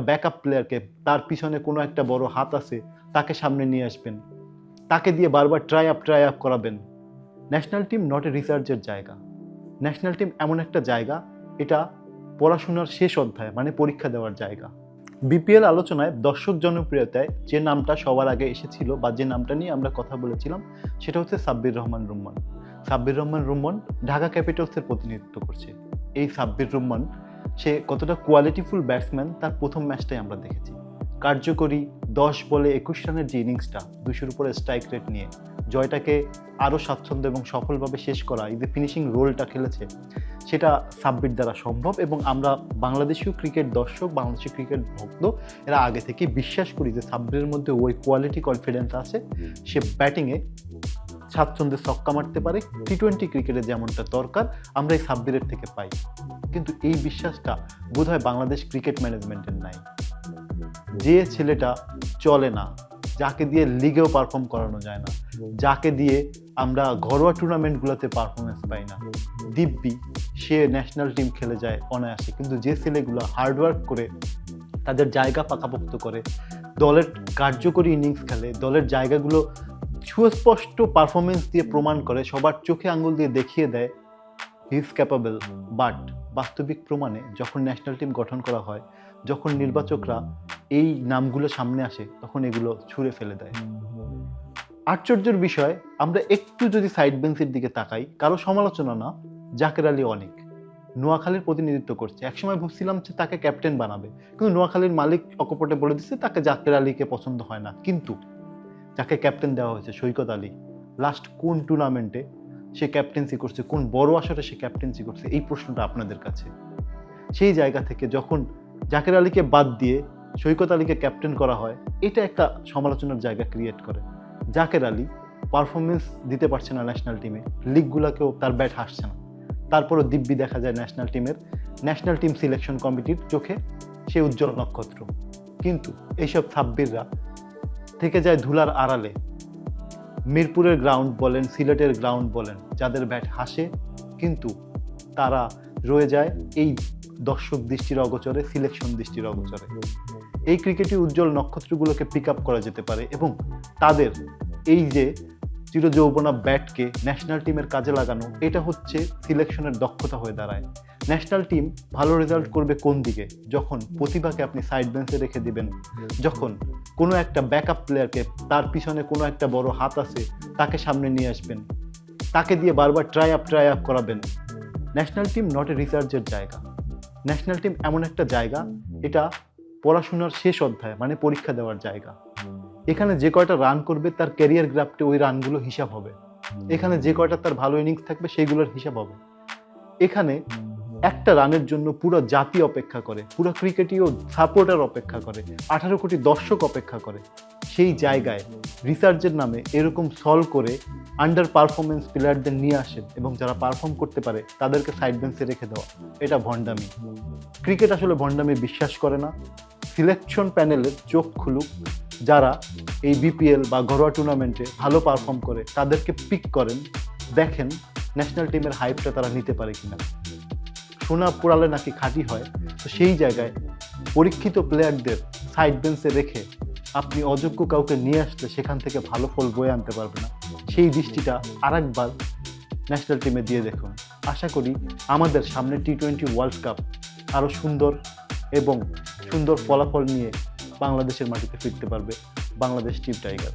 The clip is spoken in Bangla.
ব্যাকআপ প্লেয়ারকে, তার পিছনে কোনো একটা বড় হাত আছে, তাকে সামনে নিয়ে আসবেন, তাকে দিয়ে বারবার ট্রাই আপ করাবেন। ন্যাশনাল টিম নট এ রিসার্চের জায়গা। ন্যাশনাল টিম এমন একটা জায়গা, এটা পড়াশোনার শেষ অধ্যায়, মানে পরীক্ষা দেওয়ার জায়গা। বিপিএল আলোচনায় দর্শক জনপ্রিয়তায় যে নামটা সবার আগে এসেছিল বা যে নামটা নিয়ে আমরা কথা বলেছিলাম, সেটা হচ্ছে সাব্বির রহমান রুম্মান। সাব্বির রহমান রুম্মান ঢাকা ক্যাপিটালসের প্রতিনিধিত্ব করছে। এই সাব্বির রহমান, সে কতটা কোয়ালিটিফুল ব্যাটসম্যান তার প্রথম ম্যাচটাই আমরা দেখেছি। কার্যকরী 10 বলে 21 রানের যে ইনিংসটা, 200-র উপরে স্ট্রাইক রেট নিয়ে জয়টাকে আরও স্বাচ্ছন্দ্য এবং সফলভাবে শেষ করা, এই যে ফিনিশিং রোলটা খেলেছে, সেটা সাব্বির দ্বারা সম্ভব। এবং আমরা বাংলাদেশীয় ক্রিকেট দর্শক, বাংলাদেশি ক্রিকেট ভক্ত, এরা আগে থেকে বিশ্বাস করি যে সাব্বিরের মধ্যে ওই কোয়ালিটি কনফিডেন্স আছে, সে ব্যাটিংয়ে স্বাচ্ছন্দ্যে ছক্কা মারতে পারে। টি-20 ক্রিকেটে যেমনটা দরকার আমরা এই সাব্বিরের থেকে পাই। কিন্তু এই বিশ্বাসটা বোধহয় বাংলাদেশ ক্রিকেট ম্যানেজমেন্টের নাই। যে ছেলেটা চলে না, যাকে দিয়ে লিগেও পারফর্ম করানো যায় না, যাকে দিয়ে আমরা ঘরোয়া টুর্নামেন্টগুলোতে পারফরমেন্স পাই না, দিব্যি সে ন্যাশনাল টিম খেলে যায় অনায়াসে। কিন্তু যে ছেলেগুলো হার্ডওয়ার্ক করে তাদের জায়গা পাকাপোক্ত করে, দলের কার্যকরী ইনিংস খেলে, দলের জায়গাগুলো সুস্পষ্ট পারফরমেন্স দিয়ে প্রমাণ করে, সবার চোখে আঙ্গুল দিয়ে দেখিয়ে দেয় হি ইজ ক্যাপাবল, বাট বাস্তবিক প্রমাণে যখন ন্যাশনাল টিম গঠন করা হয়, যখন নির্বাচকরা এই নামগুলো সামনে আসে, তখন এগুলো ছুঁড়ে ফেলে দেয়। আশ্চর্যের বিষয়, আমরা একটু যদি সাইড বেঞ্চের দিকে তাকাই, কারো সমালোচনা না, জাকের আলী অনেক নোয়াখালীর প্রতিনিধিত্ব করছে। একসময় ভাবছিলাম যে তাকে ক্যাপ্টেন বানাবে, কিন্তু নোয়াখালীর মালিক অকপটে বলে দিচ্ছে তাকে জাকের আলীকে পছন্দ হয় না। কিন্তু যাকে ক্যাপ্টেন দেওয়া হয়েছে, সৈকত আলী, লাস্ট কোন টুর্নামেন্টে সে ক্যাপ্টেন্সি করছে, কোন বড় আসরে সে ক্যাপ্টেন্সি করছে, এই প্রশ্নটা আপনাদের কাছে। সেই জায়গা থেকে যখন জাকের আলীকে বাদ দিয়ে সৈকত আলীকে ক্যাপ্টেন করা হয়, এটা একটা সমালোচনার জায়গা ক্রিয়েট করে। জাকের আলী পারফরমেন্স দিতে পারছে না ন্যাশনাল টিমে, লিগগুলোকেও তার ব্যাট হাসছে না, তারপরও দিব্যি দেখা যায় ন্যাশনাল টিম সিলেকশন কমিটির চোখে সে উজ্জ্বল নক্ষত্র। কিন্তু এইসব সাব্বিররা থেকে যায় ধুলার আড়ালে। মিরপুরের গ্রাউন্ড বলেন, সিলেটের গ্রাউন্ড বলেন, যাদের ব্যাট হাসে, কিন্তু তারা রয়ে যায় এই দর্শক দৃষ্টির অগোচরে, সিলেকশন দৃষ্টির অগোচরে। এই ক্রিকেটে উজ্জ্বল নক্ষত্রগুলোকে পিক আপ করা যেতে পারে এবং তাদের এই যে চিরযৌবনা ব্যাটকে ন্যাশনাল টিমের কাজে লাগানো, এটা হচ্ছে সিলেকশনের দক্ষতা হয়ে দাঁড়ায়। ন্যাশনাল টিম ভালো রেজাল্ট করবে কোন দিকে? যখন প্রতিভাকে আপনি সাইড বেঞ্চে রেখে দিবেন, যখন কোনো একটা ব্যাকআপ প্লেয়ারকে, তার পিছনে কোনো একটা বড় হাত আছে, তাকে সামনে নিয়ে আসবেন, তাকে দিয়ে বারবার ট্রাই আপ করাবেন। ন্যাশনাল টিম নট এ রিসার্চের জায়গা। ন্যাশনাল টিম এমন একটা জায়গা, এটা পড়াশোনার শেষ অধ্যায়, মানে পরীক্ষা দেওয়ার জায়গা। এখানে যে কয়টা রান করবে তার ক্যারিয়ার গ্রাফটে ওই রানগুলো হিসাব হবে। এখানে যে কয়টা তার ভালো ইনিংস থাকবে সেইগুলোর হিসাব হবে। এখানে একটা রানের জন্য পুরো জাতি অপেক্ষা করে, পুরো ক্রিকেটীয় সাপোর্টার অপেক্ষা করে, 18 কোটি দর্শক অপেক্ষা করে। সেই জায়গায় রিসার্চের নামে এরকম সলভ করে আন্ডার পারফরমেন্স প্লেয়ারদের নিয়ে আসেন এবং যারা পারফর্ম করতে পারে তাদেরকে সাইড বেঞ্চে রেখে দেওয়া, এটা ভণ্ডামি। ক্রিকেট আসলে ভণ্ডামি বিশ্বাস করে না। সিলেকশন প্যানেলের চোখ খুলুক, যারা এই বিপিএল বা ঘরোয়া টুর্নামেন্টে ভালো পারফর্ম করে তাদেরকে পিক করেন, দেখেন ন্যাশনাল টিমের হাইপটা তারা নিতে পারে কিনা। সোনা পোড়ালে নাকি খাঁটি হয়, তো সেই জায়গায় পরীক্ষিত প্লেয়ারদের সাইড বেঞ্চে রেখে আপনি অযোগ্য কাউকে নিয়ে আসলে সেখান থেকে ভালো ফল বয়ে আনতে পারবে না। সেই দৃষ্টিটা আরেকবার ন্যাশনাল টিমে দিয়ে দেখুন। আশা করি আমাদের সামনে টি-20 ওয়ার্ল্ড কাপ আরও সুন্দর এবং সুন্দর ফলাফল নিয়ে বাংলাদেশের মাটিতে ফিরতে পারবে বাংলাদেশ টিম টাইগার।